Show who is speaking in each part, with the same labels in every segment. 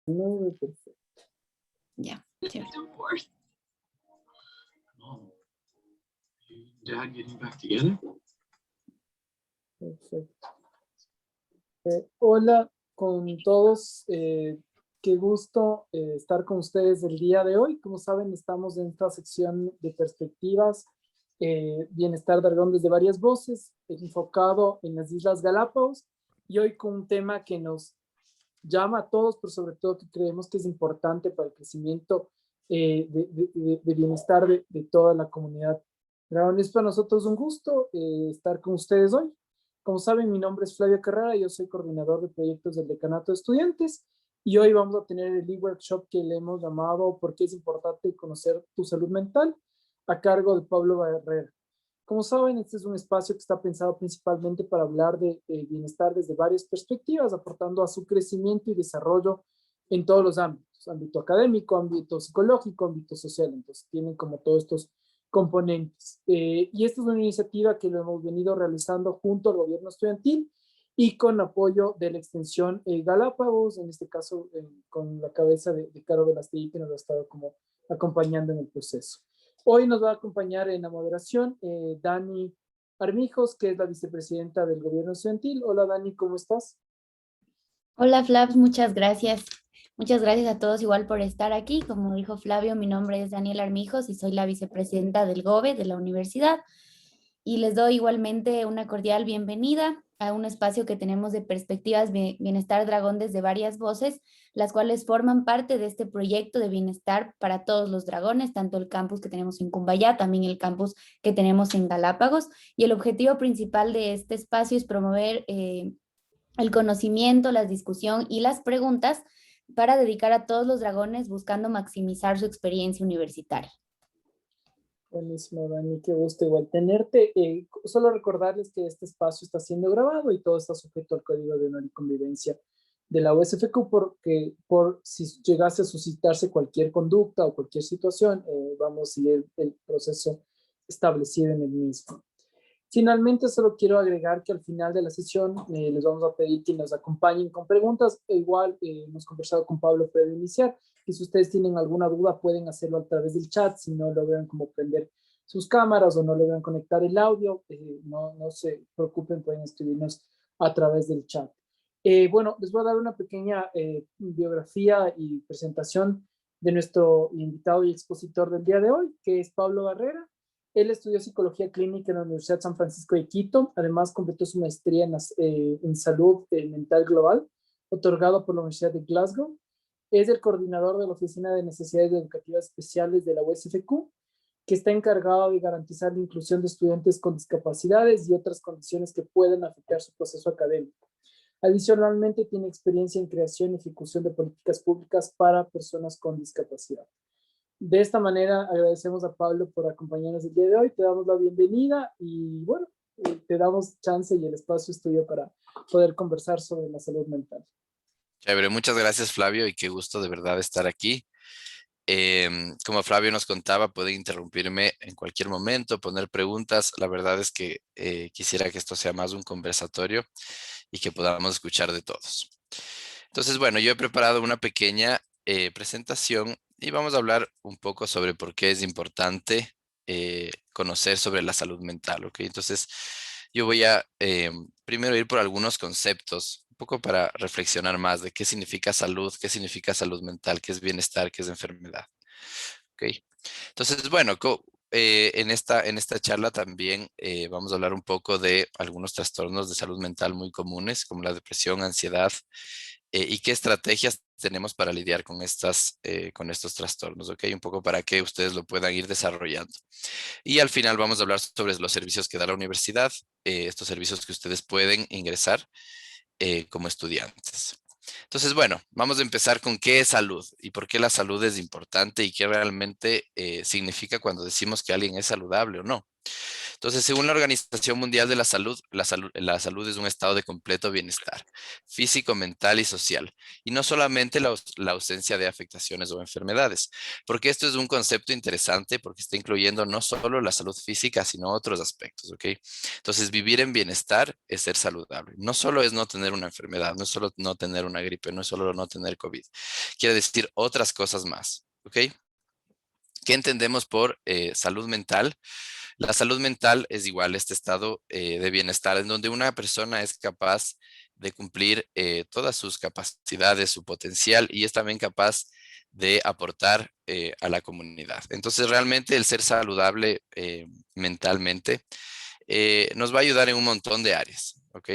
Speaker 1: Muy perfecto.
Speaker 2: Ya, chévere.
Speaker 3: Dad getting back together?
Speaker 1: Perfecto. Hola con todos. Qué gusto estar con ustedes el día de hoy. Como saben, estamos en esta sección de perspectivas, Bienestar Dragón desde varias voces, enfocado en las Islas Galápagos, y hoy con un tema que nos llama a todos, pero sobre todo que creemos que es importante para el crecimiento de bienestar de toda la comunidad. Dragón, es para nosotros un gusto estar con ustedes hoy. Como saben, mi nombre es Flavio Carrera, yo soy coordinador de proyectos del Decanato de Estudiantes y hoy vamos a tener el e-workshop que le hemos llamado ¿Por qué es importante conocer tu salud mental?, a cargo de Pablo Barrera. Como saben, este es un espacio que está pensado principalmente para hablar de bienestar desde varias perspectivas, aportando a su crecimiento y desarrollo en todos los ámbitos: ámbito académico, ámbito psicológico, ámbito social. Entonces, tienen como todos estos componentes. Y esta es una iniciativa que lo hemos venido realizando junto al gobierno estudiantil y con apoyo de la extensión Galápagos, en este caso con la cabeza de Caro Velastegui, que nos ha estado como acompañando en el proceso. Hoy nos va a acompañar en la moderación Dani Armijos, que es la vicepresidenta del gobierno estudiantil. Hola Dani, ¿cómo estás?
Speaker 2: Hola Flavs, muchas gracias. Muchas gracias a todos igual por estar aquí. Como dijo Flavio, mi nombre es Daniela Armijos y soy la vicepresidenta del GOBE de la universidad. Y les doy igualmente una cordial bienvenida a un espacio que tenemos de perspectivas Bienestar Dragón desde varias voces, las cuales forman parte de este proyecto de bienestar para todos los dragones, tanto el campus que tenemos en Cumbayá, también el campus que tenemos en Galápagos. Y el objetivo principal de este espacio es promover el conocimiento, la discusión y las preguntas para dedicar a todos los dragones buscando maximizar su experiencia universitaria.
Speaker 1: Buenísimo, Dani, qué gusto igual tenerte. Solo recordarles que este espacio está siendo grabado y todo está sujeto al Código de Honor y Convivencia de la USFQ, porque por si llegase a suscitarse cualquier conducta o cualquier situación, vamos a seguir el proceso establecido en el mismo. Finalmente, solo quiero agregar que al final de la sesión les vamos a pedir que nos acompañen con preguntas. Igual hemos conversado con Pablo previo a iniciar, y si ustedes tienen alguna duda pueden hacerlo a través del chat. Si no logran como prender sus cámaras o no logran conectar el audio, no se preocupen, pueden escribirnos a través del chat. Bueno, les voy a dar una pequeña biografía y presentación de nuestro invitado y expositor del día de hoy, que es Pablo Barrera. Él estudió psicología clínica en la Universidad San Francisco de Quito. Además, completó su maestría en salud mental global, otorgado por la Universidad de Glasgow. Es el coordinador de la Oficina de Necesidades Educativas Especiales de la USFQ, que está encargado de garantizar la inclusión de estudiantes con discapacidades y otras condiciones que pueden afectar su proceso académico. Adicionalmente, tiene experiencia en creación y ejecución de políticas públicas para personas con discapacidad. De esta manera, agradecemos a Pablo por acompañarnos el día de hoy. Te damos la bienvenida y bueno, te damos chance y el espacio es tuyo para poder conversar sobre la salud mental.
Speaker 4: Chévere, muchas gracias Flavio y qué gusto de verdad estar aquí. Como Flavio nos contaba, pueden interrumpirme en cualquier momento, poner preguntas. La verdad es que quisiera que esto sea más un conversatorio y que podamos escuchar de todos. Entonces, bueno, yo he preparado una pequeña presentación y vamos a hablar un poco sobre por qué es importante conocer sobre la salud mental, ¿ok? Entonces, yo voy a primero ir por algunos conceptos, un poco para reflexionar más de qué significa salud mental, qué es bienestar, qué es enfermedad, ¿ok? Entonces, bueno, en esta charla también vamos a hablar un poco de algunos trastornos de salud mental muy comunes, como la depresión, ansiedad, y qué estrategias tenemos para lidiar con estos trastornos, ¿ok? Un poco para que ustedes lo puedan ir desarrollando. Y al final vamos a hablar sobre los servicios que da la universidad, estos servicios que ustedes pueden ingresar como estudiantes. Entonces, bueno, vamos a empezar con qué es salud y por qué la salud es importante y qué realmente significa cuando decimos que alguien es saludable o no. Entonces, según la Organización Mundial de la salud es un estado de completo bienestar físico, mental y social, y no solamente la ausencia de afectaciones o enfermedades, porque esto es un concepto interesante porque está incluyendo no solo la salud física, sino otros aspectos, ¿ok? Entonces, vivir en bienestar es ser saludable. No solo es no tener una enfermedad, no es solo no tener una gripe, no es solo no tener COVID. Quiere decir otras cosas más, ¿ok? ¿Qué entendemos por salud mental? La salud mental es igual a este estado de bienestar en donde una persona es capaz de cumplir todas sus capacidades, su potencial y es también capaz de aportar a la comunidad. Entonces, realmente el ser saludable mentalmente nos va a ayudar en un montón de áreas, ¿ok?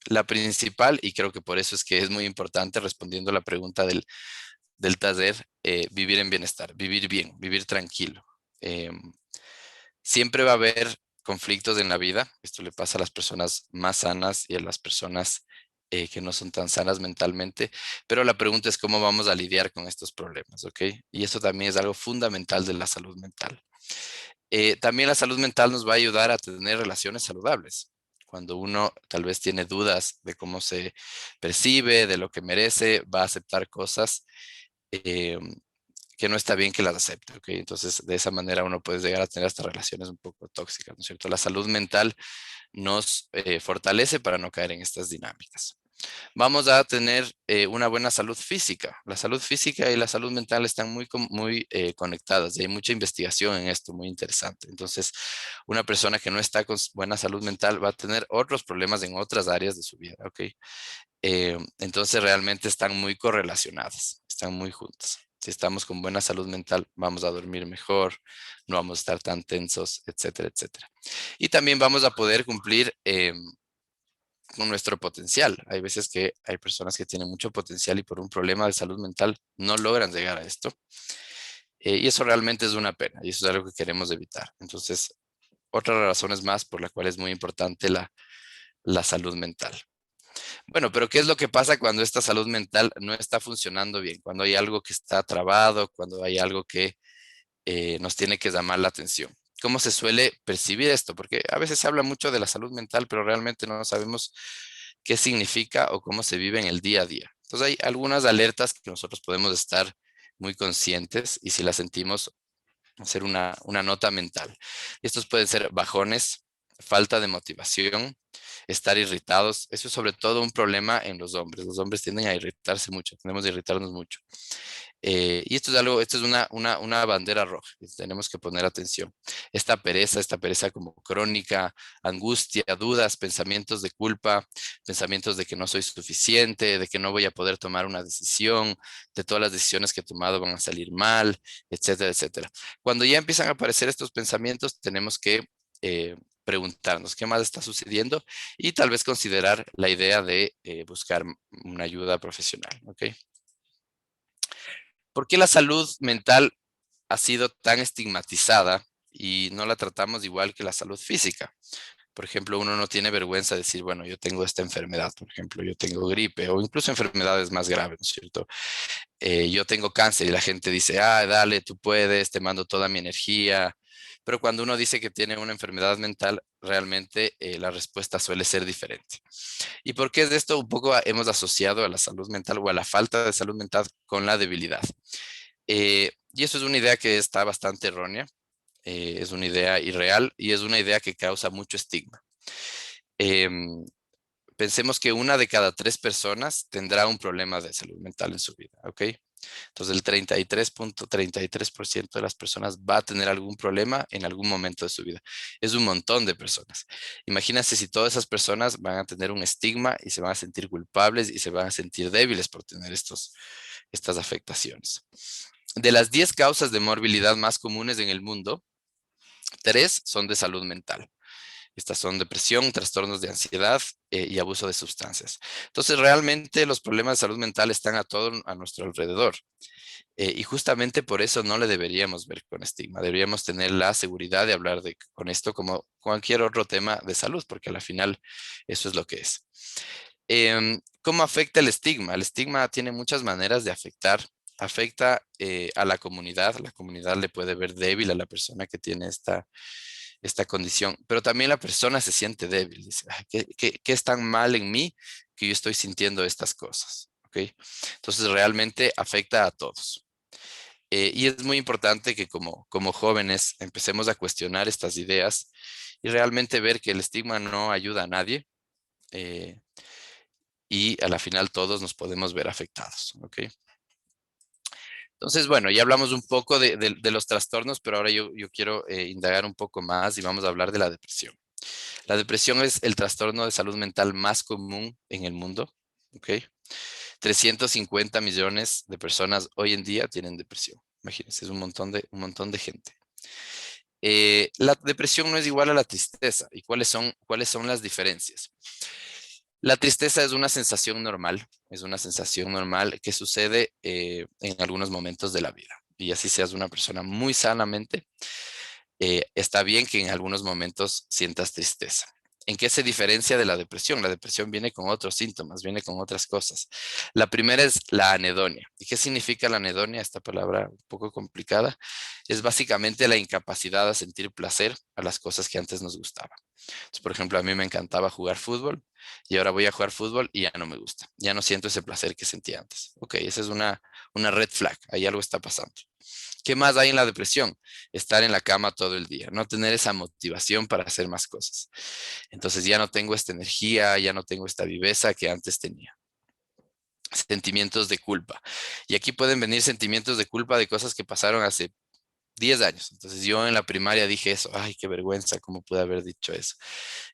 Speaker 4: La principal, y creo que por eso es que es muy importante respondiendo a la pregunta del taller, vivir en bienestar, vivir bien, vivir tranquilo. Em, Siempre va a haber conflictos en la vida. Esto le pasa a las personas más sanas y a las personas que no son tan sanas mentalmente. Pero la pregunta es cómo vamos a lidiar con estos problemas, ¿ok? Y eso también es algo fundamental de la salud mental. También la salud mental nos va a ayudar a tener relaciones saludables. Cuando uno tal vez tiene dudas de cómo se percibe, de lo que merece, va a aceptar cosas eh, que no está bien que las acepte, ¿ok? Entonces, de esa manera uno puede llegar a tener hasta relaciones un poco tóxicas, ¿no es cierto? La salud mental nos fortalece para no caer en estas dinámicas. Vamos a tener una buena salud física. La salud física y la salud mental están muy conectadas y hay mucha investigación en esto, muy interesante. Entonces, una persona que no está con buena salud mental va a tener otros problemas en otras áreas de su vida, ¿ok? Entonces realmente están muy correlacionadas, están muy juntas. Si estamos con buena salud mental, vamos a dormir mejor, no vamos a estar tan tensos, etcétera, etcétera. Y también vamos a poder cumplir con nuestro potencial. Hay veces que hay personas que tienen mucho potencial y por un problema de salud mental no logran llegar a esto. Y eso realmente es una pena y eso es algo que queremos evitar. Entonces, otras razones más por la cual es muy importante la salud mental. Bueno, pero ¿qué es lo que pasa cuando esta salud mental no está funcionando bien? Cuando hay algo que está trabado, cuando hay algo que nos tiene que llamar la atención. ¿Cómo se suele percibir esto? Porque a veces se habla mucho de la salud mental, pero realmente no sabemos qué significa o cómo se vive en el día a día. Entonces hay algunas alertas que nosotros podemos estar muy conscientes y si las sentimos, hacer una nota mental. Estos pueden ser bajones, falta de motivación, estar irritados. Eso es sobre todo un problema en los hombres. Los hombres tienden a irritarse mucho, tendemos a irritarnos mucho. Y esto es algo, esto es una bandera roja, que tenemos que poner atención. Esta pereza como crónica, angustia, dudas, pensamientos de culpa, pensamientos de que no soy suficiente, de que no voy a poder tomar una decisión, de todas las decisiones que he tomado van a salir mal, etcétera, etcétera. Cuando ya empiezan a aparecer estos pensamientos, tenemos que preguntarnos qué más está sucediendo y tal vez considerar la idea de buscar una ayuda profesional, ¿ok? ¿Por qué la salud mental ha sido tan estigmatizada y no la tratamos igual que la salud física? Por ejemplo, uno no tiene vergüenza de decir, bueno, yo tengo esta enfermedad, por ejemplo, yo tengo gripe o incluso enfermedades más graves, ¿no es cierto? Yo tengo cáncer y la gente dice, ah, dale, tú puedes, te mando toda mi energía. Pero cuando uno dice que tiene una enfermedad mental, realmente la respuesta suele ser diferente. ¿Y por qué es de esto? Un poco hemos asociado a la salud mental o a la falta de salud mental con la debilidad. Y eso es una idea que está bastante errónea, es una idea irreal y es una idea que causa mucho estigma. Em, Pensemos que una de cada 3 personas tendrá un problema de salud mental en su vida, ¿ok? Entonces el 33.33% de las personas va a tener algún problema en algún momento de su vida. Es un montón de personas. Imagínense si todas esas personas van a tener un estigma y se van a sentir culpables y se van a sentir débiles por tener estas afectaciones. De las 10 causas de morbilidad más comunes en el mundo, 3 son de salud mental. Estas son depresión, trastornos de ansiedad y abuso de sustancias. Entonces, realmente los problemas de salud mental están a todo a nuestro alrededor. Y justamente por eso no le deberíamos ver con estigma. Deberíamos tener la seguridad de hablar con esto como cualquier otro tema de salud, porque al final eso es lo que es. ¿Cómo afecta el estigma? El estigma tiene muchas maneras de afectar. Afecta a la comunidad. La comunidad le puede ver débil a la persona que tiene esta condición, pero también la persona se siente débil, dice, "Ay, ¿qué es tan mal en mí que yo estoy sintiendo estas cosas?" ¿Ok? Entonces realmente afecta a todos. Y es muy importante que como jóvenes empecemos a cuestionar estas ideas y realmente ver que el estigma no ayuda a nadie, eh, y a la final todos nos podemos ver afectados. ¿Ok? Entonces, bueno, ya hablamos un poco de los trastornos, pero ahora yo quiero indagar un poco más y vamos a hablar de la depresión. La depresión es el trastorno de salud mental más común en el mundo. ¿Ok? 350 millones de personas hoy en día tienen depresión. Imagínense, es un montón de gente. La depresión no es igual a la tristeza. ¿Y cuáles son las diferencias? La tristeza es una sensación normal que sucede en algunos momentos de la vida. Y así seas una persona muy sanamente, está bien que en algunos momentos sientas tristeza. ¿En qué se diferencia de la depresión? La depresión viene con otros síntomas, viene con otras cosas. La primera es la anedonia. ¿Y qué significa la anedonia? Esta palabra un poco complicada. Es básicamente la incapacidad de sentir placer a las cosas que antes nos gustaban. Entonces, por ejemplo, a mí me encantaba jugar fútbol y ahora voy a jugar fútbol y ya no me gusta. Ya no siento ese placer que sentía antes. Ok, esa es una red flag. Ahí algo está pasando. ¿Qué más hay en la depresión? Estar en la cama todo el día, no tener esa motivación para hacer más cosas. Entonces ya no tengo esta energía, ya no tengo esta viveza que antes tenía. Sentimientos de culpa. Y aquí pueden venir sentimientos de culpa de cosas que pasaron hace 10 años. Entonces yo en la primaria dije eso, ay, qué vergüenza, cómo pude haber dicho eso.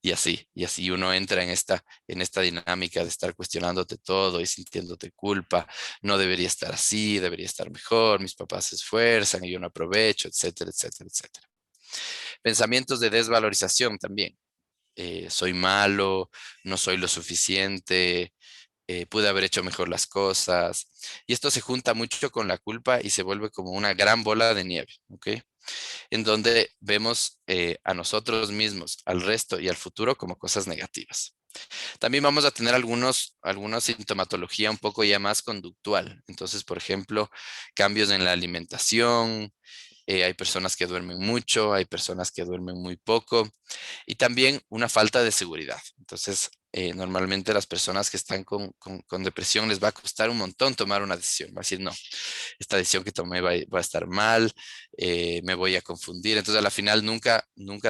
Speaker 4: Y así uno entra en esta dinámica de estar cuestionándote todo y sintiéndote culpa. No debería estar así, debería estar mejor, mis papás se esfuerzan y yo no aprovecho, etcétera, etcétera, etcétera. Pensamientos de desvalorización también. Soy malo, no soy lo suficiente, pude haber hecho mejor las cosas. Y esto se junta mucho con la culpa y se vuelve como una gran bola de nieve, ¿ok? En donde vemos a nosotros mismos, al resto y al futuro como cosas negativas. También vamos a tener alguna sintomatología un poco ya más conductual. Entonces, por ejemplo, cambios en la alimentación, hay personas que duermen mucho, hay personas que duermen muy poco y también una falta de seguridad. Entonces, normalmente las personas que están con depresión les va a costar un montón tomar una decisión. Va a decir, no, esta decisión que tomé va a estar mal, me voy a confundir. Entonces, a la final nunca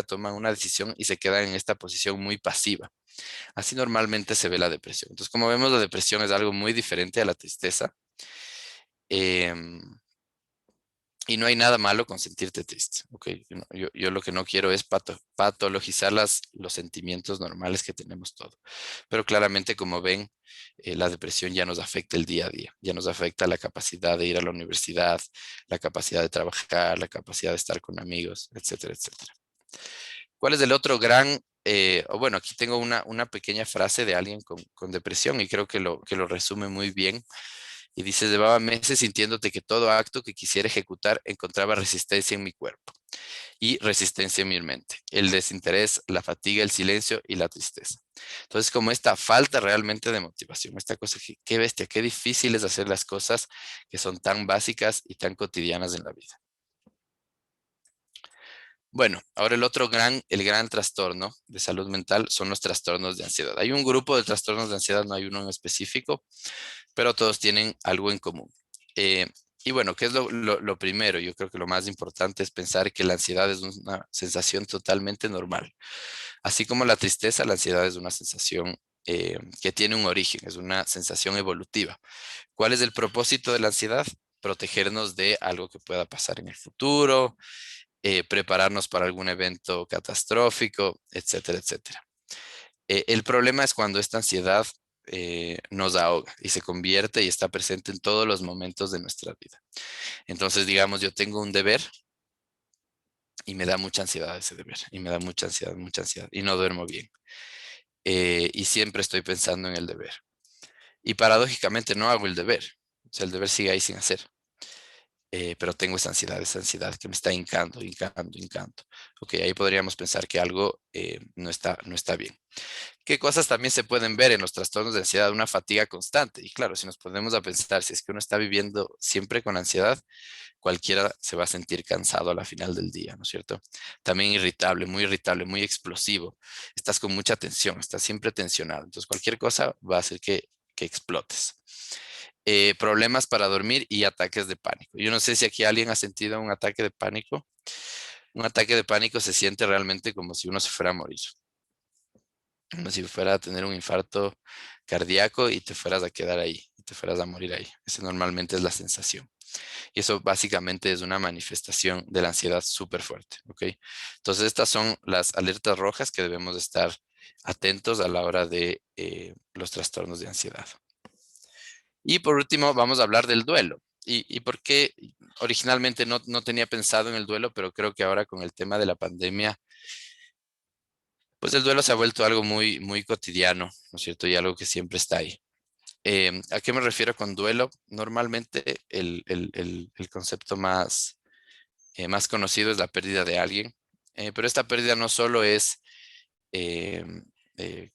Speaker 4: toman una decisión y se quedan en esta posición muy pasiva. Así normalmente se ve la depresión. Entonces, como vemos, la depresión es algo muy diferente a la tristeza. em, y no hay nada malo con sentirte triste, ¿ok? Yo lo que no quiero es patologizar los sentimientos normales que tenemos todos. Pero claramente, como ven, la depresión ya nos afecta el día a día, ya nos afecta la capacidad de ir a la universidad, la capacidad de trabajar, la capacidad de estar con amigos, etcétera, etcétera. ¿Cuál es el otro gran, o bueno, aquí tengo una pequeña frase de alguien con depresión y creo que lo resume muy bien. Y dice, llevaba meses sintiéndote que todo acto que quisiera ejecutar encontraba resistencia en mi cuerpo y resistencia en mi mente. El desinterés, la fatiga, el silencio y la tristeza. Entonces, como esta falta realmente de motivación, esta cosa que, qué bestia, qué difícil es hacer las cosas que son tan básicas y tan cotidianas en la vida. Bueno, ahora el gran trastorno de salud mental son los trastornos de ansiedad. Hay un grupo de trastornos de ansiedad, no hay uno en específico, pero todos tienen algo en común. Eh, y bueno, ¿qué es lo primero? Yo creo que lo más importante es pensar que la ansiedad es una sensación totalmente normal. Así como la tristeza, la ansiedad es una sensación que tiene un origen, es una sensación evolutiva. ¿Cuál es el propósito de la ansiedad? Protegernos de algo que pueda pasar en el futuro, prepararnos para algún evento catastrófico, etcétera, etcétera. El problema es cuando esta ansiedad nos ahoga y se convierte y está presente en todos los momentos de nuestra vida. Entonces, digamos, yo tengo un deber y me da mucha ansiedad ese deber, y me da mucha ansiedad, y no duermo bien. Y siempre estoy pensando en el deber. Y paradójicamente no hago el deber. O sea, el deber sigue ahí sin hacer. pero tengo esa ansiedad que me está hincando, hincando, hincando. Ok, ahí podríamos pensar que algo no está bien. ¿Qué cosas también se pueden ver en los trastornos de ansiedad? Una fatiga constante. Y claro, si nos ponemos a pensar, si es que uno está viviendo siempre con ansiedad, cualquiera se va a sentir cansado a la final del día, ¿no es cierto? También irritable, muy explosivo. Estás con mucha tensión, estás siempre tensionado. Entonces, cualquier cosa va a hacer que explotes. Problemas para dormir y ataques de pánico. Yo no sé si aquí alguien ha sentido un ataque de pánico. Un ataque de pánico se siente realmente como si uno se fuera a morir, como si fuera a tener un infarto cardíaco y te fueras a quedar ahí, y te fueras a morir ahí. Esa normalmente es la sensación. Y eso básicamente es una manifestación de la ansiedad súper fuerte, ¿ok? Entonces estas son las alertas rojas que debemos estar atentos a la hora de los trastornos de ansiedad. Y por último, vamos a hablar del duelo. Y por qué originalmente no tenía pensado en el duelo, pero creo que ahora con el tema de la pandemia, pues el duelo se ha vuelto algo muy, muy cotidiano, ¿no es cierto? Y algo que siempre está ahí. ¿A qué me refiero con duelo? Normalmente el concepto más conocido es la pérdida de alguien, pero esta pérdida no solo es eh, eh,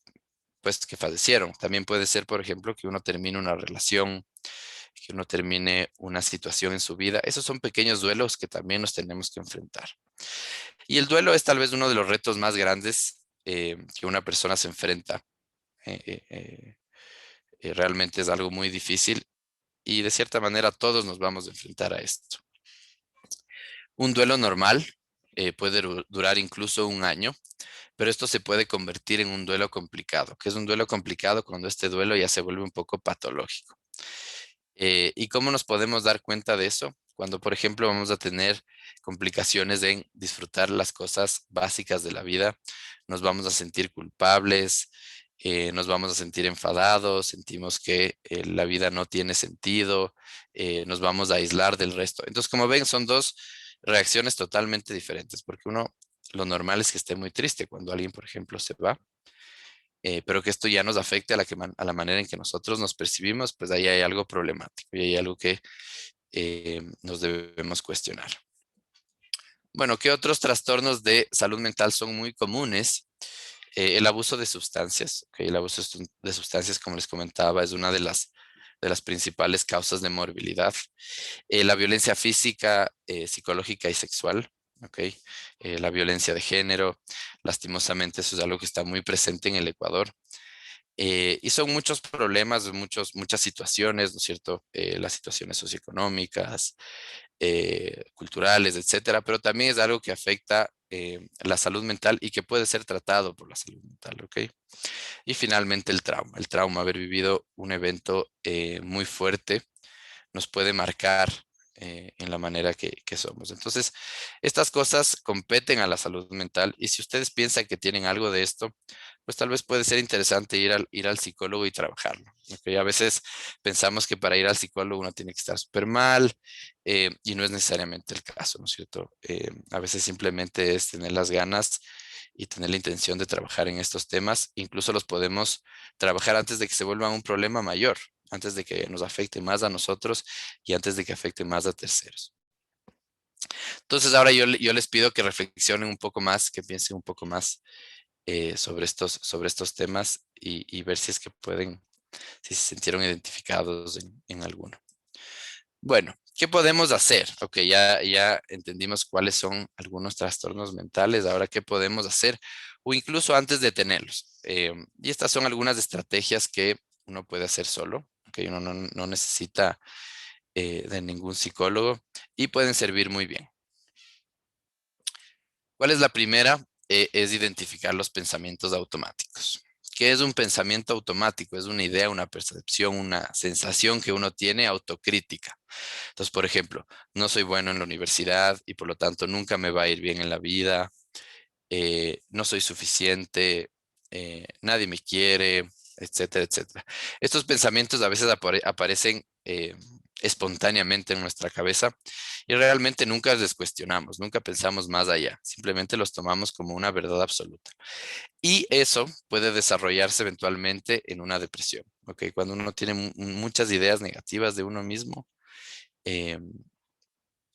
Speaker 4: pues que fallecieron, también puede ser, por ejemplo, que uno termine una relación, que uno termine una situación en su vida. Esos son pequeños duelos que también nos tenemos que enfrentar. Y el duelo es tal vez uno de los retos más grandes que una persona se enfrenta. Eh, eh, eh, Realmente es algo muy difícil y de cierta manera todos nos vamos a enfrentar a esto. Un duelo normal puede durar incluso un año, pero esto se puede convertir en un duelo complicado, que es un duelo complicado cuando este duelo ya se vuelve un poco patológico. ¿Y cómo nos podemos dar cuenta de eso? Cuando, por ejemplo, vamos a tener complicaciones en disfrutar las cosas básicas de la vida, nos vamos a sentir culpables, nos vamos a sentir enfadados, sentimos que la vida no tiene sentido, nos vamos a aislar del resto. Entonces, como ven, son dos reacciones totalmente diferentes, porque uno, lo normal es que esté muy triste cuando alguien, por ejemplo, se va, pero que esto ya nos afecte a la manera en que nosotros nos percibimos, pues ahí hay algo problemático y hay algo que nos debemos cuestionar. Bueno, ¿qué otros trastornos de salud mental son muy comunes? El abuso de sustancias. ¿Ok? El abuso de sustancias, como les comentaba, es una de las principales causas de morbilidad. La violencia física, psicológica y sexual. ¿Ok? La violencia de género. Lastimosamente, eso es algo que está muy presente en el Ecuador. Y son muchos problemas, muchas situaciones, ¿no es cierto? Las situaciones socioeconómicas, culturales, etcétera, pero también es algo que afecta la salud mental y que puede ser tratado por la salud mental, ¿ok? Y finalmente el trauma, haber vivido un evento muy fuerte nos puede marcar en la manera que somos. Entonces, estas cosas competen a la salud mental y si ustedes piensan que tienen algo de esto, pues tal vez puede ser interesante ir al psicólogo y trabajarlo. ¿Okay? A veces pensamos que para ir al psicólogo uno tiene que estar súper mal y no es necesariamente el caso, ¿no es cierto? A veces simplemente es tener las ganas y tener la intención de trabajar en estos temas. Incluso los podemos trabajar antes de que se vuelvan un problema mayor, antes de que nos afecte más a nosotros y antes de que afecte más a terceros. Entonces ahora yo les pido que reflexionen un poco más, que piensen un poco más sobre estos temas y ver si es que pueden, si se sintieron identificados en alguno. Bueno, ¿qué podemos hacer? Ok, ya entendimos cuáles son algunos trastornos mentales. Ahora, ¿qué podemos hacer? O incluso antes de tenerlos. Y estas son algunas estrategias que uno puede hacer solo. Que uno no necesita de ningún psicólogo y pueden servir muy bien. ¿Cuál es la primera? Es identificar los pensamientos automáticos. ¿Qué es un pensamiento automático? Es una idea, una percepción, una sensación que uno tiene autocrítica. Entonces, por ejemplo, no soy bueno en la universidad y por lo tanto nunca me va a ir bien en la vida, no soy suficiente, nadie me quiere, etcétera, etcétera. Estos pensamientos a veces aparecen espontáneamente en nuestra cabeza y realmente nunca les cuestionamos, nunca pensamos más allá, simplemente los tomamos como una verdad absoluta. Y eso puede desarrollarse eventualmente en una depresión, ¿ok? Cuando uno tiene muchas ideas negativas de uno mismo, eh,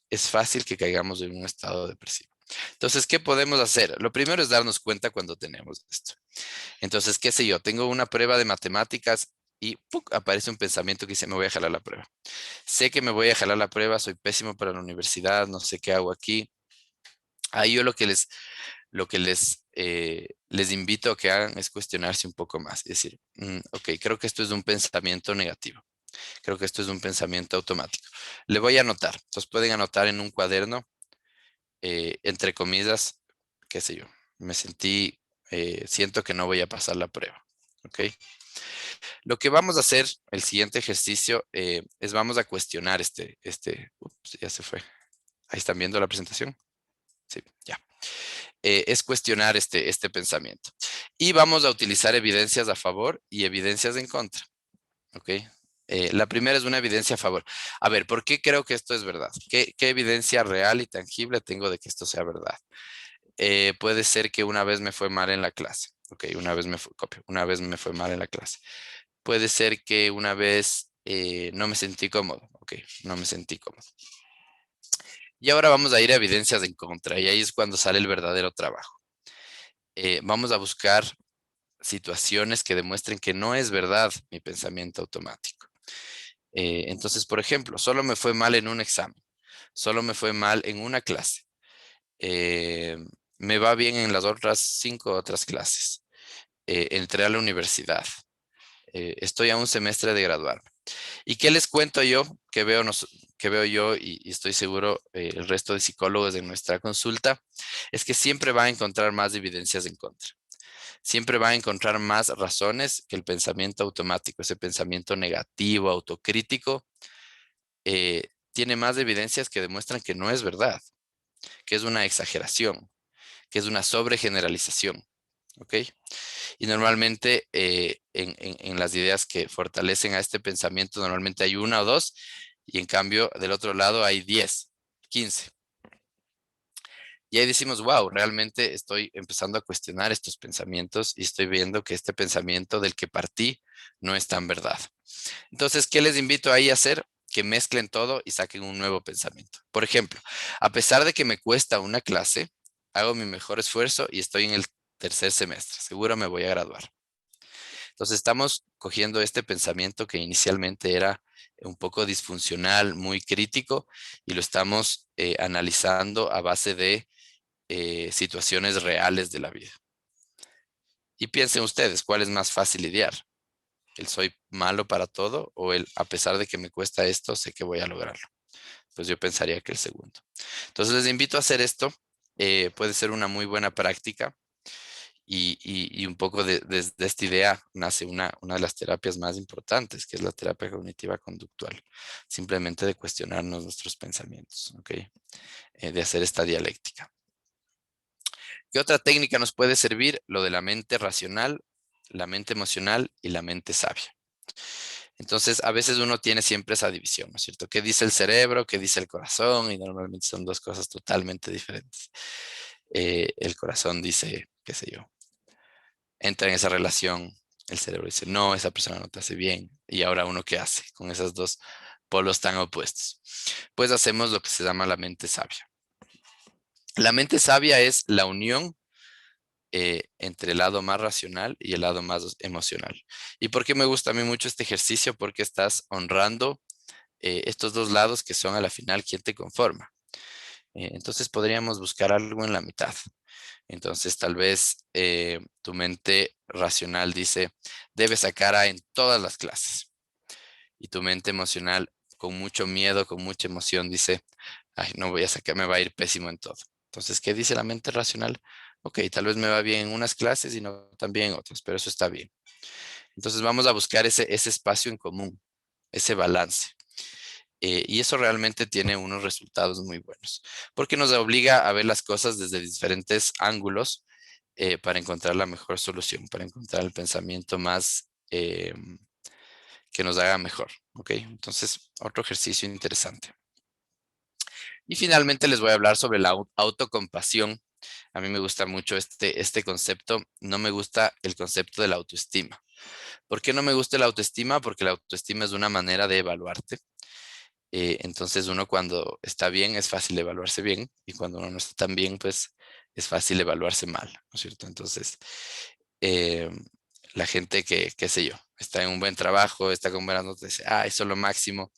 Speaker 4: es fácil que caigamos en un estado depresivo. Entonces, ¿qué podemos hacer? Lo primero es darnos cuenta cuando tenemos esto. Entonces, qué sé yo, tengo una prueba de matemáticas y ¡puc! Aparece un pensamiento que dice, me voy a jalar la prueba. Sé que me voy a jalar la prueba, soy pésimo para la universidad, no sé qué hago aquí. Ahí yo lo que les invito a que hagan es cuestionarse un poco más y decir, ok, creo que esto es un pensamiento negativo. Creo que esto es un pensamiento automático. Le voy a anotar. Entonces pueden anotar en un cuaderno, entre comillas, qué sé yo, siento que no voy a pasar la prueba. ¿Ok? Lo que vamos a hacer, el siguiente ejercicio, es vamos a cuestionar ups, ya se fue. Ahí están viendo la presentación. Sí, ya. Es cuestionar este pensamiento. Y vamos a utilizar evidencias a favor y evidencias en contra. ¿Ok? La primera es una evidencia a favor. A ver, ¿por qué creo que esto es verdad? ¿Qué evidencia real y tangible tengo de que esto sea verdad? Puede ser que una vez me fue mal en la clase. Ok, una vez me fue mal en la clase. Puede ser que una vez no me sentí cómodo. Ok, no me sentí cómodo. Y ahora vamos a ir a evidencias en contra y ahí es cuando sale el verdadero trabajo. Vamos a buscar situaciones que demuestren que no es verdad mi pensamiento automático. Entonces, por ejemplo, solo me fue mal en un examen, solo me fue mal en una clase, eh, me va bien en las otras 5 otras clases, entré a la universidad, estoy a un semestre de graduarme. ¿Y qué les cuento yo que veo yo y estoy seguro el resto de psicólogos en nuestra consulta? Es que siempre va a encontrar más evidencias en contra. Siempre va a encontrar más razones que el pensamiento automático, ese pensamiento negativo, autocrítico, tiene más evidencias que demuestran que no es verdad, que es una exageración, que es una sobregeneralización. ¿Ok? Y normalmente en las ideas que fortalecen a este pensamiento, normalmente hay una o dos, y en cambio del otro lado hay 10, 15. Y ahí decimos, wow, realmente estoy empezando a cuestionar estos pensamientos y estoy viendo que este pensamiento del que partí no es tan verdad. Entonces, ¿qué les invito ahí a hacer? Que mezclen todo y saquen un nuevo pensamiento. Por ejemplo, a pesar de que me cuesta una clase, hago mi mejor esfuerzo y estoy en el tercer semestre. Seguro me voy a graduar. Entonces, estamos cogiendo este pensamiento que inicialmente era un poco disfuncional, muy crítico, y lo estamos analizando a base de situaciones reales de la vida. Y piensen ustedes, ¿cuál es más fácil lidiar? ¿El soy malo para todo o el a pesar de que me cuesta esto, sé que voy a lograrlo? Pues yo pensaría que el segundo. Entonces les invito a hacer esto. Puede ser una muy buena práctica y un poco de esta idea nace una de las terapias más importantes, que es la terapia cognitiva conductual. Simplemente de cuestionarnos nuestros pensamientos, ¿ok? De hacer esta dialéctica. ¿Qué otra técnica nos puede servir? Lo de la mente racional, la mente emocional y la mente sabia. Entonces, a veces uno tiene siempre esa división, ¿no es cierto? ¿Qué dice el cerebro? ¿Qué dice el corazón? Y normalmente son dos cosas totalmente diferentes. El corazón dice, qué sé yo, entra en esa relación, el cerebro dice, no, esa persona no te hace bien. Y ahora uno, ¿qué hace con esos dos polos tan opuestos? Pues hacemos lo que se llama la mente sabia. La mente sabia es la unión entre el lado más racional y el lado más emocional. ¿Y por qué me gusta a mí mucho este ejercicio? Porque estás honrando estos dos lados que son a la final quien te conforma. Entonces podríamos buscar algo en la mitad. Entonces tal vez tu mente racional dice, debes sacar A en todas las clases. Y tu mente emocional con mucho miedo, con mucha emoción dice, ay, no voy a sacar, me va a ir pésimo en todo. Entonces, ¿qué dice la mente racional? Ok, tal vez me va bien en unas clases y no tan bien en otras, pero eso está bien. Entonces vamos a buscar ese espacio en común, ese balance. Y eso realmente tiene unos resultados muy buenos, porque nos obliga a ver las cosas desde diferentes ángulos para encontrar la mejor solución, para encontrar el pensamiento más que nos haga mejor. ¿Ok? Entonces, otro ejercicio interesante. Y finalmente les voy a hablar sobre la autocompasión. A mí me gusta mucho este concepto. No me gusta el concepto de la autoestima. ¿Por qué no me gusta la autoestima? Porque la autoestima es una manera de evaluarte. Entonces uno cuando está bien es fácil evaluarse bien y cuando uno no está tan bien, pues es fácil evaluarse mal, ¿no es cierto? Entonces, eh, la gente que, qué sé yo, está en un buen trabajo, está con buenas notas, dice, ah, eso es lo máximo,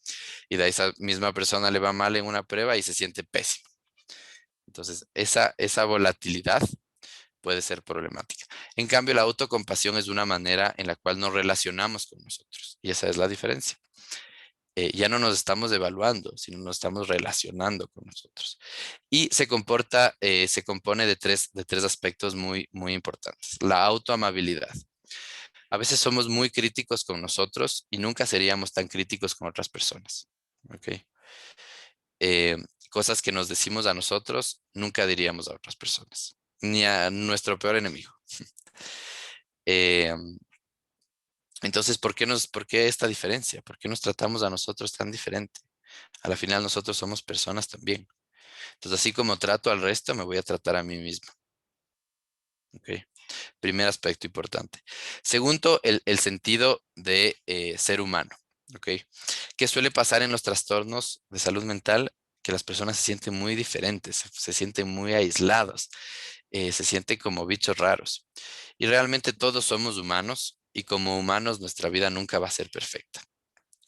Speaker 4: y de ahí esa misma persona le va mal en una prueba y se siente pésimo. Entonces, esa volatilidad puede ser problemática. En cambio, la autocompasión es una manera en la cual nos relacionamos con nosotros y esa es la diferencia. Ya no nos estamos evaluando, sino nos estamos relacionando con nosotros. Y se compone de tres aspectos muy, muy importantes. La autoamabilidad. A veces somos muy críticos con nosotros y nunca seríamos tan críticos con otras personas. ¿Ok? Eh, Cosas que nos decimos a nosotros, nunca diríamos a otras personas, ni a nuestro peor enemigo. Eh, entonces, por qué esta diferencia? ¿Por qué nos tratamos a nosotros tan diferente? A la final nosotros somos personas también. Entonces, así como trato al resto, me voy a tratar a mí mismo. ¿Ok? Primer aspecto importante. Segundo, el sentido de ser humano. ¿Ok? ¿Qué suele pasar en los trastornos de salud mental? Que las personas se sienten muy diferentes, se sienten muy aislados, se sienten como bichos raros. Y realmente todos somos humanos y como humanos nuestra vida nunca va a ser perfecta.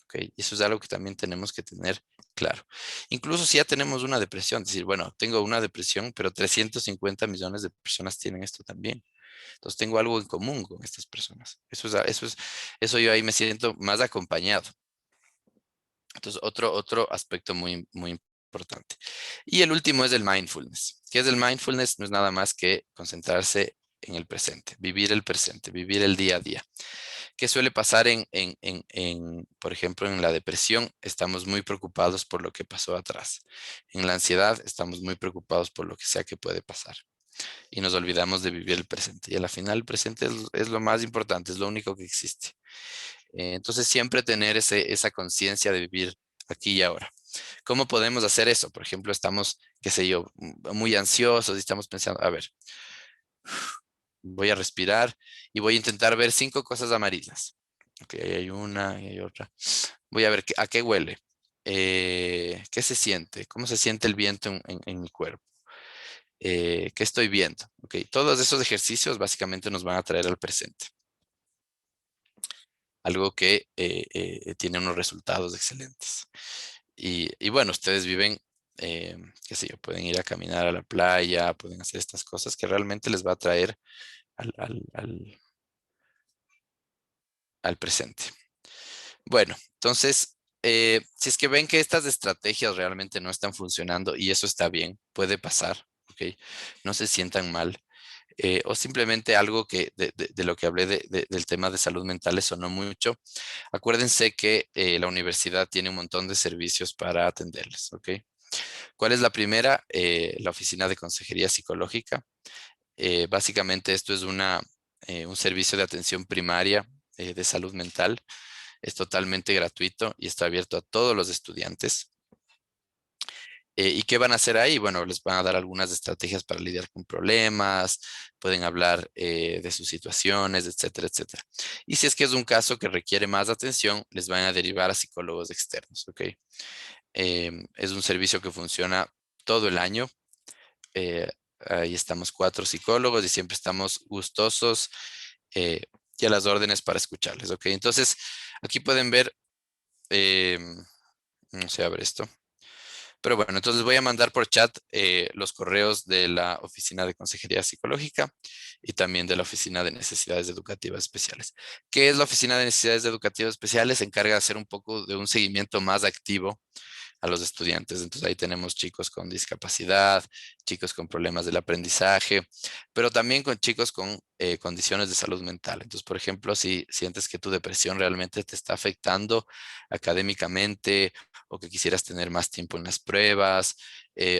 Speaker 4: ¿Ok? Y eso es algo que también tenemos que tener claro. Incluso si ya tenemos una depresión, decir, bueno, tengo una depresión, pero 350 millones de personas tienen esto también. Entonces tengo algo en común con estas personas. Eso yo ahí me siento más acompañado. Entonces, otro aspecto muy, muy importante. Y el último es el mindfulness. ¿Qué es el mindfulness? No es nada más que concentrarse en el presente, vivir el día a día. ¿Qué suele pasar por ejemplo, en la depresión? Estamos muy preocupados por lo que pasó atrás. En la ansiedad estamos muy preocupados por lo que sea que puede pasar. Y nos olvidamos de vivir el presente. Y a la final el presente es lo más importante, es lo único que existe. Entonces siempre tener esa conciencia de vivir aquí y ahora. ¿Cómo podemos hacer eso? Por ejemplo, estamos, qué sé yo, muy ansiosos y estamos pensando, a ver, voy a respirar y voy a intentar ver 5 cosas amarillas. Ok, ahí hay una, ahí hay otra. Voy a ver a qué huele. ¿Qué se siente? ¿Cómo se siente el viento en mi cuerpo? ¿Qué estoy viendo? Ok, todos esos ejercicios básicamente nos van a traer al presente. Algo que tiene unos resultados excelentes. Y bueno, ustedes viven, qué sé yo, pueden ir a caminar a la playa, pueden hacer estas cosas que realmente les va a traer al presente. Bueno, entonces, si es que ven que estas estrategias realmente no están funcionando y eso está bien, puede pasar, ¿ok? No se sientan mal. O simplemente algo que de lo que hablé del tema de salud mental les sonó mucho. Acuérdense que la universidad tiene un montón de servicios para atenderles, ¿ok? ¿Cuál es la primera? La oficina de consejería psicológica. Básicamente esto es un servicio de atención primaria de salud mental. Es totalmente gratuito y está abierto a todos los estudiantes. ¿Y qué van a hacer ahí? Bueno, les van a dar algunas estrategias para lidiar con problemas, pueden hablar de sus situaciones, etcétera, etcétera. Y si es que es un caso que requiere más atención, les van a derivar a psicólogos externos, ¿ok? Es un servicio que funciona todo el año. eh, Ahí estamos 4 psicólogos y siempre estamos gustosos eh, y a las órdenes para escucharles, ¿ok? Entonces, aquí pueden ver, no sé, a ver esto. Pero bueno, entonces voy a mandar por chat los correos de la Oficina de Consejería Psicológica y también de la Oficina de Necesidades Educativas Especiales. ¿Qué es la Oficina de Necesidades Educativas Especiales? Se encarga de hacer un poco de un seguimiento más activo a los estudiantes. Entonces ahí tenemos chicos con discapacidad, chicos con problemas del aprendizaje, pero también con chicos con condiciones de salud mental. Entonces, por ejemplo, si sientes que tu depresión realmente te está afectando académicamente o que quisieras tener más tiempo en las pruebas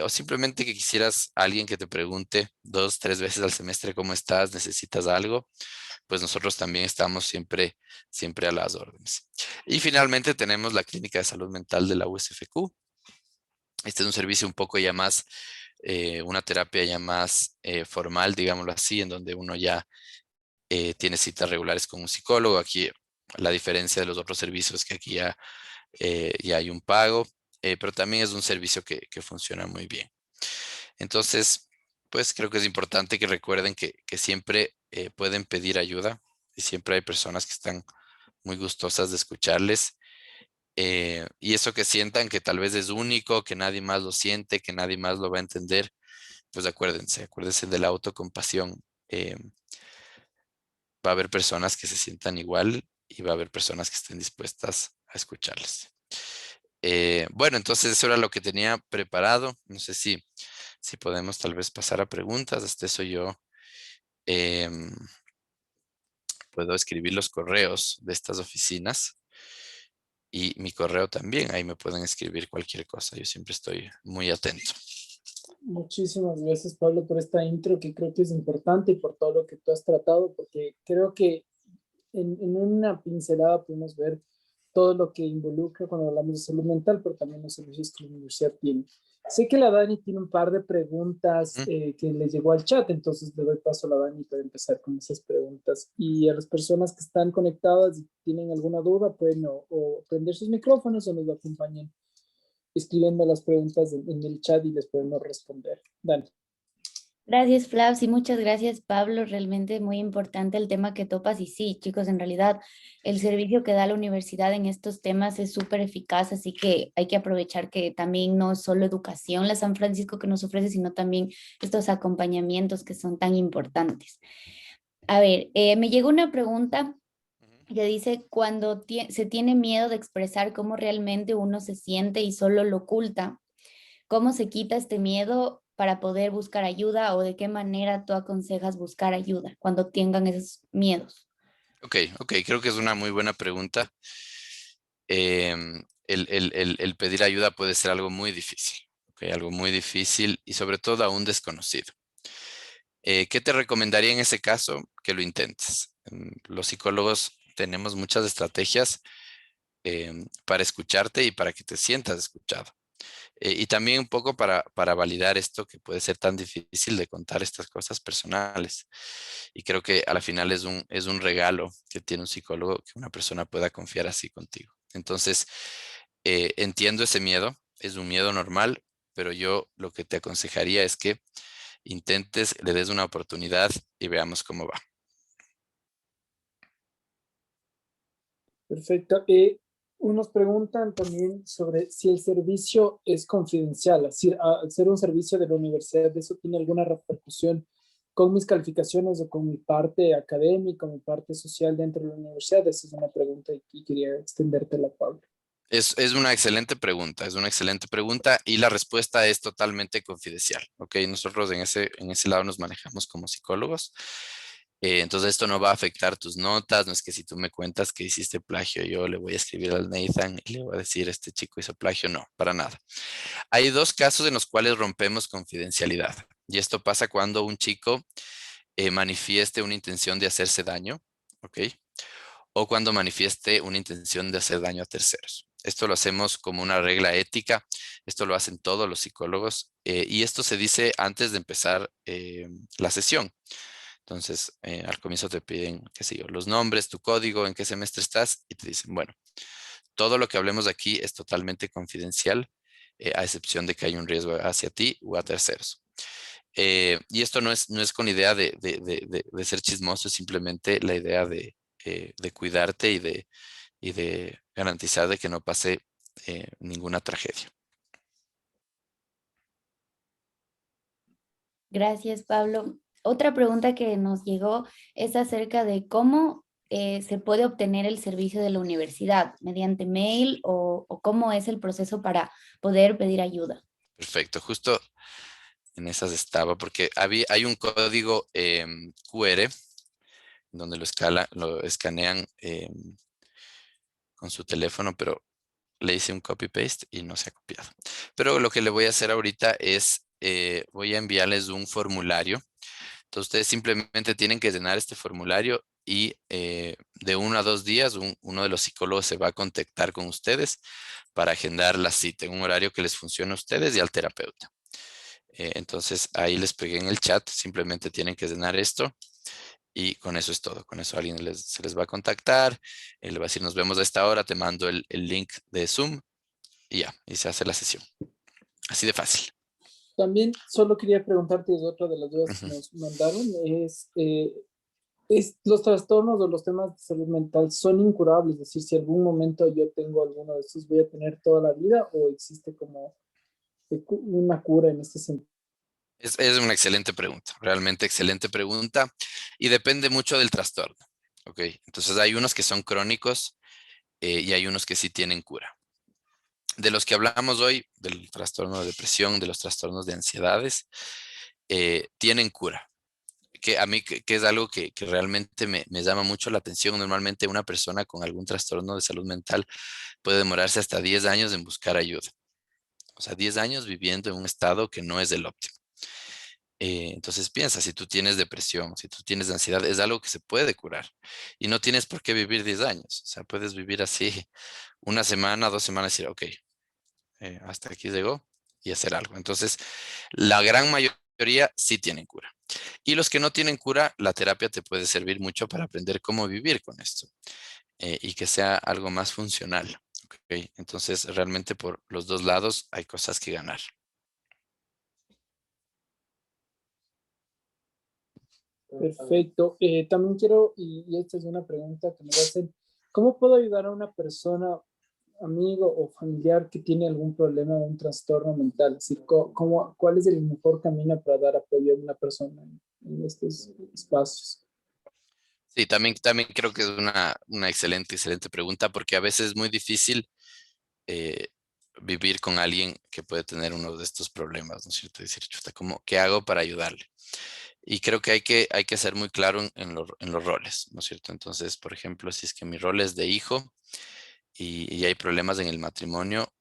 Speaker 4: o simplemente que quisieras alguien que te pregunte 2, 3 veces al semestre cómo estás, necesitas algo, pues nosotros también estamos siempre a las órdenes. Y finalmente tenemos la Clínica de Salud Mental de la USFQ. Este es un servicio un poco ya más, una terapia ya más formal, digámoslo así, en donde uno ya tiene citas regulares con un psicólogo. Aquí la diferencia de los otros servicios es que aquí ya hay un pago pero también es un servicio que funciona muy bien. Entonces, pues creo que es importante que recuerden que siempre pueden pedir ayuda y siempre hay personas que están muy gustosas de escucharles. Y eso que sientan que tal vez es único, que nadie más lo siente, que nadie más lo va a entender, pues acuérdense de la autocompasión. Eh, Va a haber personas que se sientan igual y va a haber personas que estén dispuestas a escucharles. Bueno, entonces eso era lo que tenía preparado. No sé si podemos tal vez pasar a preguntas. Hasta eso yo em, puedo escribir los correos de estas oficinas y mi correo también. Ahí me pueden escribir cualquier cosa. Yo siempre estoy muy atento.
Speaker 1: Muchísimas gracias, Pablo, por esta intro que creo que es importante y por todo lo que tú has tratado, porque creo que en una pincelada podemos ver todo lo que involucra cuando hablamos de salud mental, pero también los servicios que la universidad tiene. Sé que la Dani tiene un par de preguntas que le llegó al chat, entonces le doy paso a la Dani para empezar con esas preguntas. Y a las personas que están conectadas y tienen alguna duda, pueden o prender sus micrófonos o nos acompañen escribiendo las preguntas en el chat y les podemos responder. Dani.
Speaker 2: Gracias, Flavs, y muchas gracias, Pablo. Realmente muy importante el tema que topas. Y sí, chicos, en realidad el servicio que da la universidad en estos temas es súper eficaz, así que hay que aprovechar que también no es solo educación la San Francisco que nos ofrece, sino también estos acompañamientos que son tan importantes. A ver, me llegó una pregunta que dice, cuando se tiene miedo de expresar cómo realmente uno se siente y solo lo oculta, ¿cómo se quita este miedo para poder buscar ayuda o de qué manera tú aconsejas buscar ayuda cuando tengan esos miedos?
Speaker 4: Ok, creo que es una muy buena pregunta. El pedir ayuda puede ser algo muy difícil, ¿ok? Algo muy difícil y sobre todo a un desconocido. ¿Qué te recomendaría en ese caso? Que lo intentes. Los psicólogos tenemos muchas estrategias para escucharte y para que te sientas escuchado. Y también un poco para validar esto que puede ser tan difícil de contar estas cosas personales. Y creo que a la final es un regalo que tiene un psicólogo que una persona pueda confiar así contigo. Entonces, entiendo ese miedo, es un miedo normal, pero yo lo que te aconsejaría es que intentes, le des una oportunidad y veamos cómo va.
Speaker 1: Perfecto. Unos preguntan también sobre si el servicio es confidencial, así, al ser un servicio de la universidad, ¿eso tiene alguna repercusión con mis calificaciones o con mi parte académica, mi parte social dentro de la universidad? Esa es una pregunta y quería extendértela, Pablo.
Speaker 4: Es una excelente pregunta, y la respuesta es totalmente confidencial, ¿ok? Nosotros en ese lado nos manejamos como psicólogos. Entonces esto no va a afectar tus notas, no es que si tú me cuentas que hiciste plagio, yo le voy a escribir al Nathan y le voy a decir, este chico hizo plagio, no, para nada. Hay dos casos en los cuales rompemos confidencialidad y esto pasa cuando un chico manifieste una intención de hacerse daño, ¿ok? O cuando manifieste una intención de hacer daño a terceros. Esto lo hacemos como una regla ética, esto lo hacen todos los psicólogos y esto se dice antes de empezar la sesión. Entonces, al comienzo te piden, qué sé yo, los nombres, tu código, en qué semestre estás y te dicen, bueno, todo lo que hablemos aquí es totalmente confidencial, a excepción de que hay un riesgo hacia ti o a terceros. Y esto no es con idea de ser chismoso, es simplemente la idea de cuidarte y de garantizar de que no pase ninguna tragedia.
Speaker 2: Gracias, Pablo. Otra pregunta que nos llegó es acerca de cómo se puede obtener el servicio de la universidad, mediante mail o cómo es el proceso para poder pedir ayuda.
Speaker 4: Perfecto, justo en esas estaba, porque hay un código QR donde lo escanean con su teléfono, pero le hice un copy-paste y no se ha copiado. Pero lo que le voy a hacer ahorita es, voy a enviarles un formulario. Entonces ustedes simplemente tienen que llenar este formulario y de 1 a 2 días uno de los psicólogos se va a contactar con ustedes para agendar la cita en un horario que les funcione a ustedes y al terapeuta. Entonces ahí les pegué en el chat, simplemente tienen que llenar esto y con eso es todo. Con eso alguien se les va a contactar, le va a decir nos vemos a esta hora, te mando el link de Zoom y ya, y se hace la sesión. Así de fácil.
Speaker 1: También solo quería preguntarte, es otra de las dudas que
Speaker 4: Ujú.
Speaker 1: nos mandaron, es los trastornos o los temas de salud mental son incurables, es decir, si algún momento yo tengo alguno de estos, ¿voy a tener toda la vida o existe como una cura en este sentido?
Speaker 4: Es una excelente pregunta, realmente excelente pregunta, y depende mucho del trastorno. ¿Ok? Entonces hay unos que son crónicos y hay unos que sí tienen cura. De los que hablamos hoy, del trastorno de depresión, de los trastornos de ansiedades, tienen cura. Que a mí que es algo que realmente me llama mucho la atención. Normalmente una persona con algún trastorno de salud mental puede demorarse hasta 10 años en buscar ayuda. O sea, 10 años viviendo en un estado que no es el óptimo. Entonces piensa, si tú tienes depresión, si tú tienes ansiedad, es algo que se puede curar. Y no tienes por qué vivir 10 años. O sea, puedes vivir así una semana, 2 semanas y decir, ok, hasta aquí llegó y hacer algo. Entonces, la gran mayoría sí tienen cura. Y los que no tienen cura, la terapia te puede servir mucho para aprender cómo vivir con esto y que sea algo más funcional. ¿Ok? Entonces, realmente por los dos lados hay cosas que ganar.
Speaker 1: Perfecto. También quiero, y esta es una pregunta que me hacen, ¿cómo puedo ayudar a una persona, amigo o familiar que tiene algún problema o un trastorno mental? Es decir, ¿cuál es el mejor camino para dar apoyo a una persona en estos espacios?
Speaker 4: Sí, también creo que es una excelente pregunta porque a veces es muy difícil eh, vivir con alguien que puede tener uno de estos problemas, ¿no es cierto? Decir, chuta, ¿qué hago para ayudarle? Y creo que hay que ser muy claro en los roles, ¿no es cierto? Entonces, por ejemplo, si es que mi rol es de hijo y hay problemas en el matrimonio,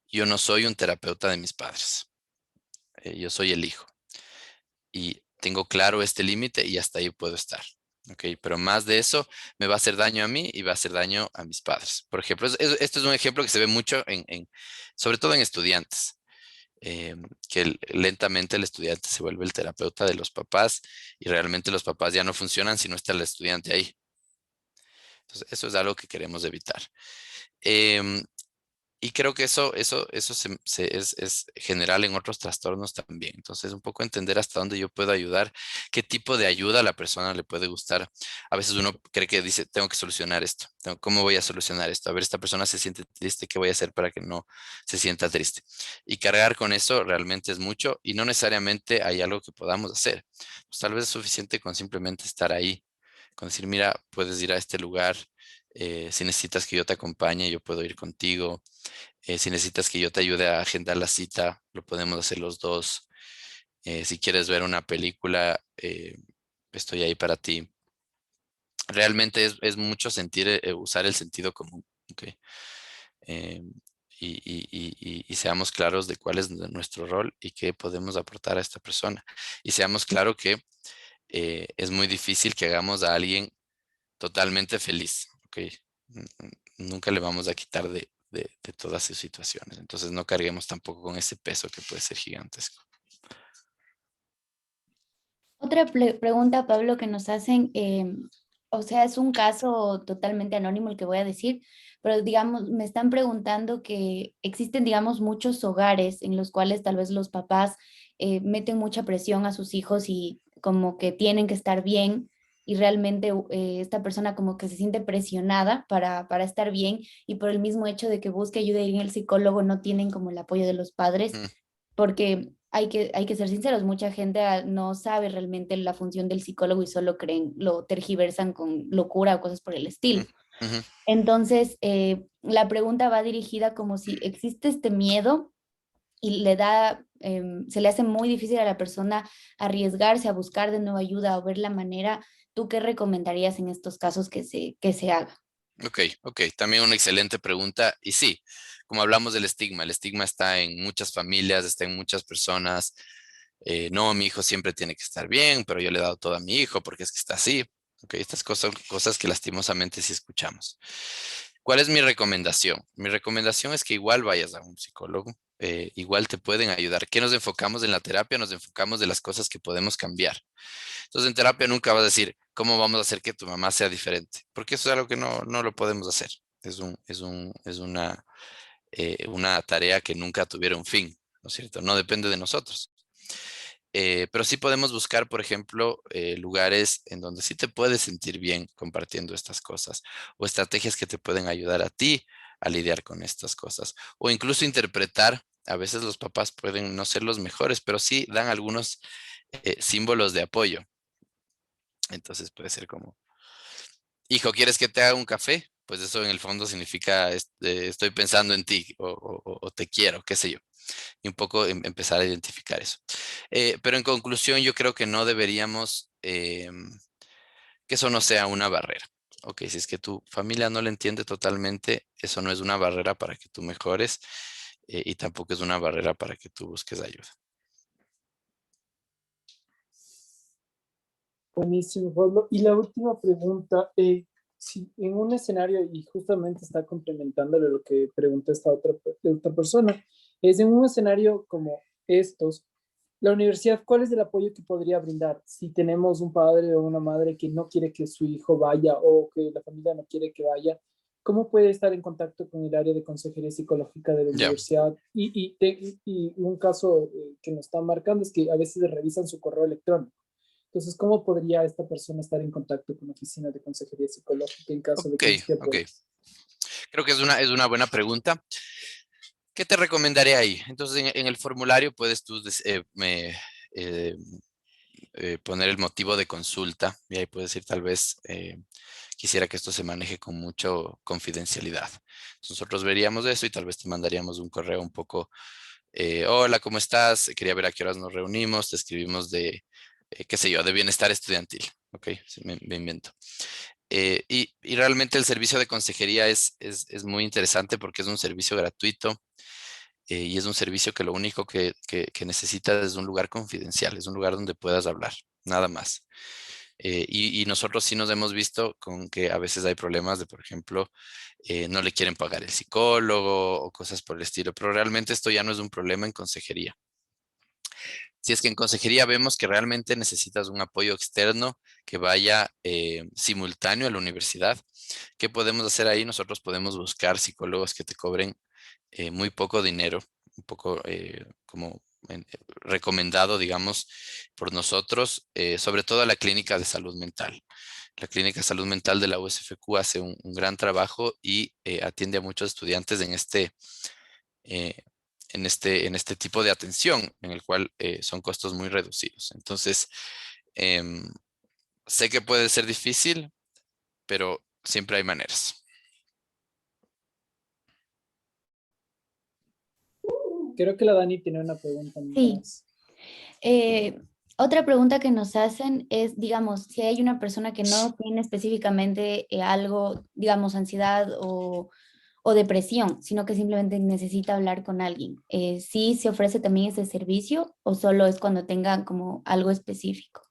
Speaker 4: yo no soy un terapeuta de mis padres, yo soy el hijo y tengo claro este límite y hasta ahí puedo estar. ¿Ok? Pero más de eso me va a hacer daño a mí y va a hacer daño a mis padres. Por ejemplo, esto es un ejemplo que se ve mucho sobre todo en estudiantes, que lentamente el estudiante se vuelve el terapeuta de los papás y realmente los papás ya no funcionan si no está el estudiante ahí. Entonces, eso es algo que queremos evitar. Em, y creo que eso es general en otros trastornos también. Entonces, un poco entender hasta dónde yo puedo ayudar, qué tipo de ayuda a la persona le puede gustar. A veces uno cree que dice, tengo que solucionar esto. ¿Cómo voy a solucionar esto? A ver, esta persona se siente triste, ¿qué voy a hacer para que no se sienta triste? Y cargar con eso realmente es mucho y no necesariamente hay algo que podamos hacer. Pues tal vez es suficiente con simplemente estar ahí, con decir, mira, puedes ir a este lugar. Si necesitas que yo te acompañe, yo puedo ir contigo. Si necesitas que yo te ayude a agendar la cita, lo podemos hacer los dos. Si quieres ver una película, estoy ahí para ti. Realmente es mucho usar el sentido común. ¿Ok? Eh, y seamos claros de cuál es nuestro rol y qué podemos aportar a esta persona. Y seamos claros que es muy difícil que hagamos a alguien totalmente feliz. ¿Ok? Nunca le vamos a quitar de todas sus situaciones. Entonces no carguemos tampoco con ese peso que puede ser gigantesco.
Speaker 2: Otra pregunta, Pablo, que nos hacen, o sea, es un caso totalmente anónimo el que voy a decir, pero digamos, me están preguntando que existen, digamos, muchos hogares en los cuales tal vez los papás meten mucha presión a sus hijos y como que tienen que estar bien y realmente esta persona como que se siente presionada para estar bien y por el mismo hecho de que busque ayuda en el psicólogo no tienen como el apoyo de los padres
Speaker 4: Mm,
Speaker 2: porque hay que ser sinceros, mucha gente no sabe realmente la función del psicólogo y solo creen, lo tergiversan con locura o cosas por el
Speaker 4: mm,
Speaker 2: estilo.
Speaker 4: ujú.
Speaker 2: Entonces, la pregunta va dirigida como si existe este miedo y se le hace muy difícil a la persona arriesgarse a buscar de nuevo ayuda o ver la manera. ¿Tú qué recomendarías en estos casos que se haga?
Speaker 4: Ok, ok. También una excelente pregunta. Y sí, como hablamos del estigma, el estigma está en muchas familias, está en muchas personas. No, mi hijo siempre tiene que estar bien, pero yo le he dado todo a mi hijo porque es que está así. Ok, estas cosas que lastimosamente sí escuchamos. ¿Cuál es mi recomendación? Mi recomendación es que igual vayas a un psicólogo, igual te pueden ayudar. ¿Qué nos enfocamos en la terapia? Nos enfocamos de las cosas que podemos cambiar. Entonces, en terapia nunca vas a decir, ¿cómo vamos a hacer que tu mamá sea diferente? Porque eso es algo que no lo podemos hacer. Es una una tarea que nunca tuviera un fin, ¿no es cierto? No depende de nosotros. Pero sí podemos buscar, por ejemplo, lugares en donde sí te puedes sentir bien compartiendo estas cosas o estrategias que te pueden ayudar a ti a lidiar con estas cosas o incluso interpretar. A veces los papás pueden no ser los mejores, pero sí dan algunos símbolos de apoyo. Entonces puede ser como, hijo, ¿quieres que te haga un café? Pues eso en el fondo significa estoy pensando en ti o te quiero, qué sé yo. Y un poco empezar a identificar eso. Pero en conclusión, yo creo que no deberíamos, que eso no sea una barrera. Ok, si es que tu familia no lo entiende totalmente, eso no es una barrera para que tú mejores y tampoco es una barrera para que tú busques ayuda.
Speaker 1: Buenísimo, Pablo. Y la última pregunta, si en un escenario, y justamente está complementándole lo que preguntó esta otra persona, es en un escenario como estos, la universidad, ¿cuál es el apoyo que podría brindar si tenemos un padre o una madre que no quiere que su hijo vaya o que la familia no quiere que vaya? ¿Cómo puede estar en contacto con el área de consejería psicológica de la
Speaker 4: Ya,
Speaker 1: universidad? Y un caso que nos está marcando es que a veces revisan su correo electrónico. Entonces, ¿cómo podría esta persona estar en contacto con la oficina de consejería psicológica en caso de
Speaker 4: ok,
Speaker 1: que existiera
Speaker 4: ok.
Speaker 1: problemas?
Speaker 4: Creo que es una buena pregunta. ¿Qué te recomendaré ahí? Entonces, en el formulario puedes tú eh, poner el motivo de consulta y ahí puedes decir tal vez quisiera que esto se maneje con mucha confidencialidad. Nosotros veríamos eso y tal vez te mandaríamos un correo un poco, hola, ¿cómo estás? Quería ver a qué horas nos reunimos, te escribimos de, qué sé yo, de bienestar estudiantil, ¿ok? Sí, me invento. Y realmente el servicio de consejería es muy interesante porque es un servicio gratuito y es un servicio que lo único que necesitas es un lugar confidencial, es un lugar donde puedas hablar, nada más. Y nosotros sí nos hemos visto con que a veces hay problemas de, por ejemplo, no le quieren pagar el psicólogo o cosas por el estilo, pero realmente esto ya no es un problema en consejería. Si es que en consejería vemos que realmente necesitas un apoyo externo que vaya simultáneo a la universidad, ¿qué podemos hacer ahí? Nosotros podemos buscar psicólogos que te cobren muy poco dinero, un poco como recomendado, digamos, por nosotros, sobre todo a la clínica de salud mental. La clínica de salud mental de la USFQ hace un gran trabajo y atiende a muchos estudiantes eh, en este tipo de atención, en el cual son costos muy reducidos. Entonces, em, sé que puede ser difícil, pero siempre hay maneras.
Speaker 1: Creo que la Dani tiene una pregunta
Speaker 2: Sí.
Speaker 1: más.
Speaker 2: Otra pregunta que nos hacen es, digamos, si hay una persona que no tiene específicamente algo, digamos, ansiedad o depresión, sino que simplemente necesita hablar con alguien, ¿sí se ofrece también ese servicio o solo es cuando tengan como algo específico?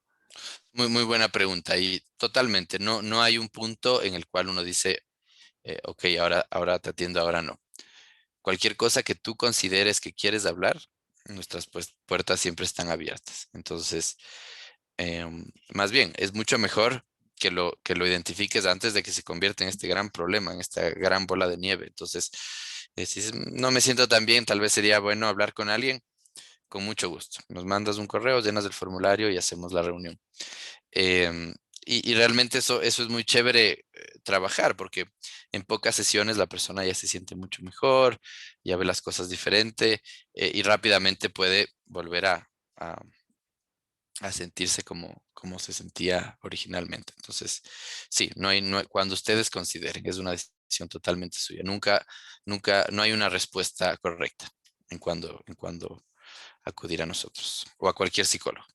Speaker 4: Muy, muy buena pregunta y totalmente, no hay un punto en el cual uno dice, ok, ahora te atiendo, ahora no. Cualquier cosa que tú consideres que quieres hablar, nuestras puertas siempre están abiertas. Entonces, más bien, es mucho mejor que lo identifiques antes de que se convierta en este gran problema, en esta gran bola de nieve. Entonces, si no me siento tan bien, tal vez sería bueno hablar con alguien, con mucho gusto. Nos mandas un correo, llenas el formulario y hacemos la reunión. Em, y realmente eso es muy chévere trabajar porque en pocas sesiones la persona ya se siente mucho mejor, ya ve las cosas diferente y rápidamente puede volver a- a sentirse como se sentía originalmente. Entonces, sí, cuando ustedes consideren, es una decisión totalmente suya. Nunca, no hay una respuesta correcta en cuando acudir a nosotros o a cualquier psicólogo.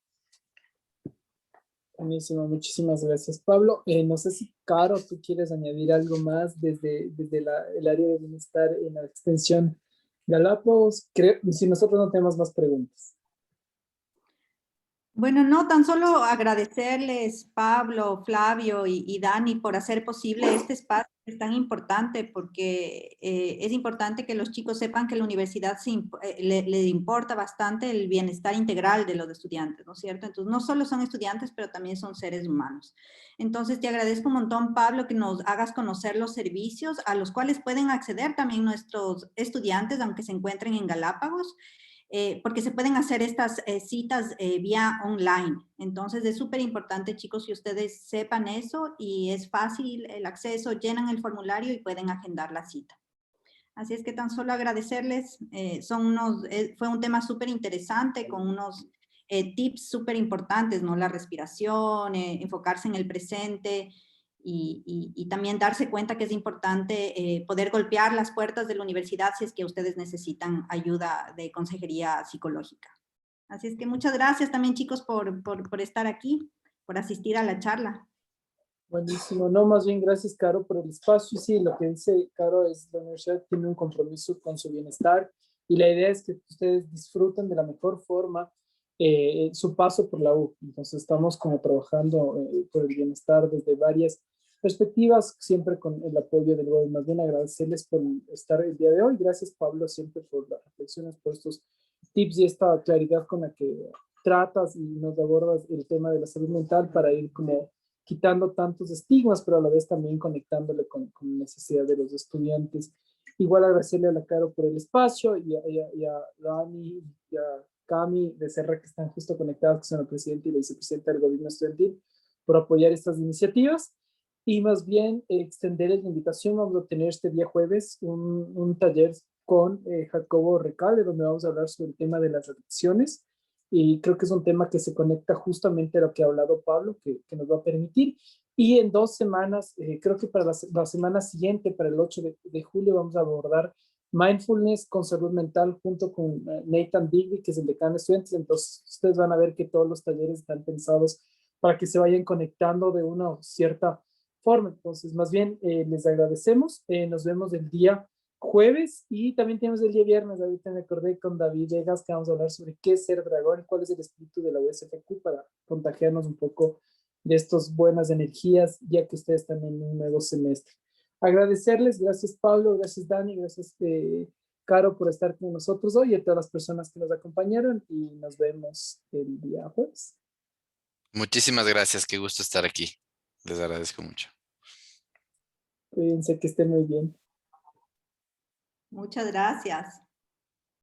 Speaker 1: Buenísimo, muchísimas gracias, Pablo. No sé si, Caro, tú quieres añadir algo más desde el área de bienestar en la extensión Galápagos. Creo, si nosotros no tenemos más preguntas.
Speaker 3: Bueno, no, tan solo agradecerles, Pablo, Flavio y Dani, por hacer posible este espacio Es tan importante porque es importante que los chicos sepan que la universidad le importa bastante el bienestar integral de los estudiantes, ¿no es cierto? Entonces, no solo son estudiantes, pero también son seres humanos. Entonces, te agradezco un montón, Pablo, que nos hagas conocer los servicios a los cuales pueden acceder también nuestros estudiantes, aunque se encuentren en Galápagos. Porque se pueden hacer estas citas vía online. Entonces es súper importante, chicos, que ustedes sepan eso y es fácil el acceso, llenan el formulario y pueden agendar la cita. Así es que tan solo agradecerles, fue un tema súper interesante con unos tips súper importantes, ¿no? La respiración, enfocarse en el presente, y también darse cuenta que es importante poder golpear las puertas de la universidad si es que ustedes necesitan ayuda de consejería psicológica. Así es que muchas gracias también, chicos, por estar aquí, por asistir a la charla.
Speaker 1: Buenísimo. No, más bien gracias, Caro, por el espacio. Y sí, lo que dice Caro es la universidad tiene un compromiso con su bienestar y la idea es que ustedes disfruten de la mejor forma su paso por la U. Entonces estamos como trabajando por el bienestar desde varias perspectivas, siempre con el apoyo del gobierno. Más bien agradecerles por estar el día de hoy. Gracias, Pablo, siempre por las reflexiones, por estos tips y esta claridad con la que tratas y nos abordas el tema de la salud mental para ir como quitando tantos estigmas, pero a la vez también conectándole con la necesidad de los estudiantes. Igual agradecerle a la Caro por el espacio y a Dani y a Cami de Serra que están justo conectados, que son el presidente y la vicepresidenta del gobierno estudiantil, por apoyar estas iniciativas. Y más bien extenderles la invitación, vamos a tener este día jueves un taller con Jacobo Recalde, donde vamos a hablar sobre el tema de las adicciones. Y creo que es un tema que se conecta justamente a lo que ha hablado Pablo, que nos va a permitir. Y en 2 semanas, creo que para la semana siguiente, para el 8 de julio, vamos a abordar mindfulness con salud mental junto con Nathan Digby, que es el decano de estudiantes. Entonces, ustedes van a ver que todos los talleres están pensados para que se vayan conectando de una cierta forma. Entonces, más bien, les agradecemos. Nos vemos el día jueves y también tenemos el día viernes. Ahorita me acordé con David Vegas que vamos a hablar sobre qué es ser dragón y cuál es el espíritu de la USFQ para contagiarnos un poco de estas buenas energías, ya que ustedes están en un nuevo semestre. Agradecerles, gracias Pablo, gracias Dani, gracias Caro por estar con nosotros hoy y a todas las personas que nos acompañaron y nos vemos el día jueves.
Speaker 4: Muchísimas gracias, qué gusto estar aquí. Les agradezco mucho.
Speaker 1: Cuídense, que estén muy bien.
Speaker 3: Muchas gracias.